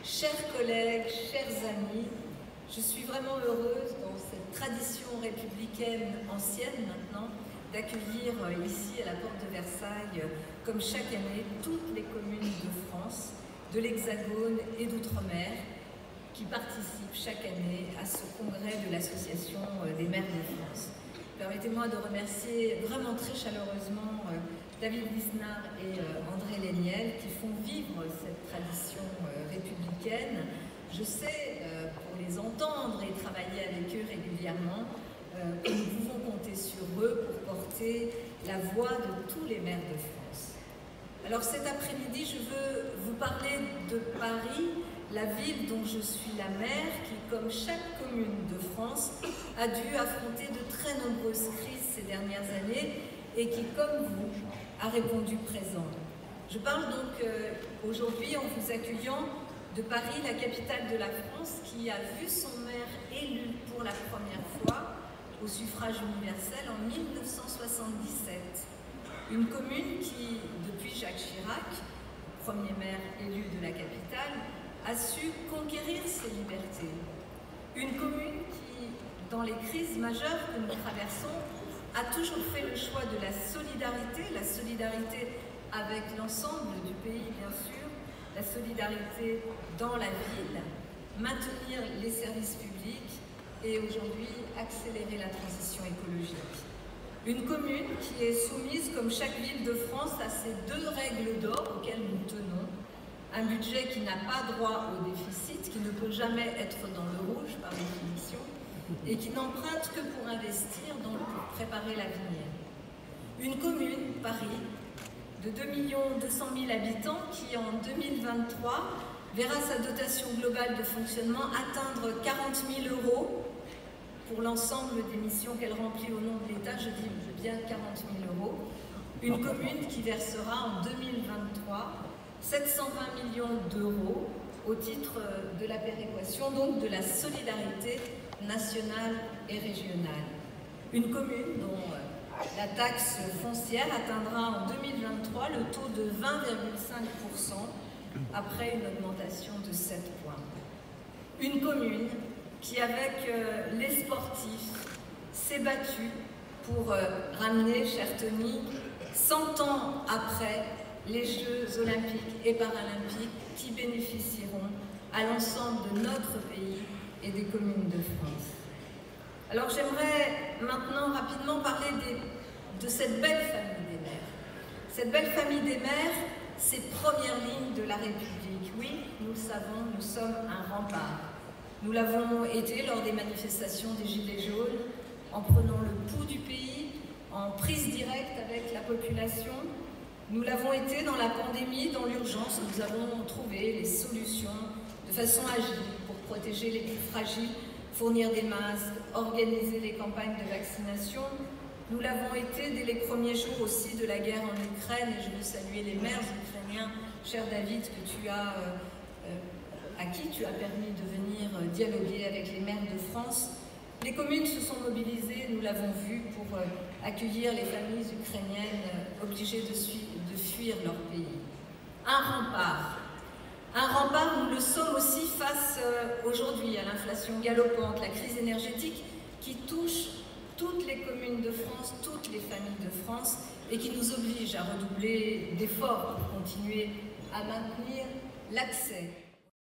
Chers collègues, chers amis, je suis vraiment heureuse dans cette tradition républicaine ancienne maintenant d'accueillir ici à la porte de Versailles, comme chaque année, toutes les communes de France, de l'Hexagone et d'Outre-mer qui participent chaque année à ce congrès de l'Association des maires de France. Permettez-moi de remercier vraiment très chaleureusement David Lisnard et André Léniel qui font vivre cette tradition républicaine. Je sais, pour les entendre et travailler avec eux régulièrement, que nous pouvons compter sur eux pour porter la voix de tous les maires de France. Alors cet après-midi, je veux vous parler de Paris, la ville dont je suis la maire, qui, comme chaque commune de France, a dû affronter de très nombreuses crises ces dernières années et qui, comme vous, a répondu présent. Je parle donc aujourd'hui en vous accueillant de Paris, la capitale de la France, qui a vu son maire élu pour la première fois au suffrage universel en 1977. Une commune qui, depuis Jacques Chirac, premier maire élu de la capitale, a su conquérir ses libertés. Une commune qui, dans les crises majeures que nous traversons, a toujours fait le choix de la solidarité avec l'ensemble du pays, bien sûr, la solidarité dans la ville, maintenir les services publics et aujourd'hui accélérer la transition écologique. Une commune qui est soumise, comme chaque ville de France, à ces deux règles d'or auxquelles nous tenons. Un budget qui n'a pas droit au déficit, qui ne peut jamais être dans le rouge par définition, et qui n'emprunte que pour investir, donc pour préparer l'avenir. Une commune, Paris, de 2 200 000 habitants qui, en 2023, verra sa dotation globale de fonctionnement atteindre 40 000 € pour l'ensemble des missions qu'elle remplit au nom de l'État, je dis bien 40 000 €. Une commune qui versera en 2023 720 millions d'euros au titre de la péréquation, donc de la solidarité nationale et régionale. Une commune dont la taxe foncière atteindra en 2023 le taux de 20,5% après une augmentation de 7 points. Une commune qui, avec les sportifs, s'est battue pour ramener, cher Tony, 100 ans après, les Jeux olympiques et paralympiques qui bénéficieront à l'ensemble de notre pays et des communes de France. Alors j'aimerais maintenant rapidement parler de cette belle famille des maires. Cette belle famille des maires, ces premières lignes de la République. Oui, nous le savons, nous sommes un rempart. Nous l'avons été lors des manifestations des Gilets jaunes, en prenant le pouls du pays, en prise directe avec la population. Nous l'avons été dans la pandémie, dans l'urgence, nous avons trouvé les solutions de façon agile pour protéger les plus fragiles, fournir des masques, organiser les campagnes de vaccination. Nous l'avons été dès les premiers jours aussi de la guerre en Ukraine, et je veux saluer les maires ukrainiens, cher David, à qui tu as permis de venir dialoguer avec les maires de France. Les communes se sont mobilisées, nous l'avons vu, pour accueillir les familles ukrainiennes obligées de fuir leur pays. Un rempart, nous le sommes aussi face aujourd'hui à l'inflation galopante, la crise énergétique qui touche toutes les communes de France, toutes les familles de France et qui nous oblige à redoubler d'efforts pour continuer à maintenir l'accès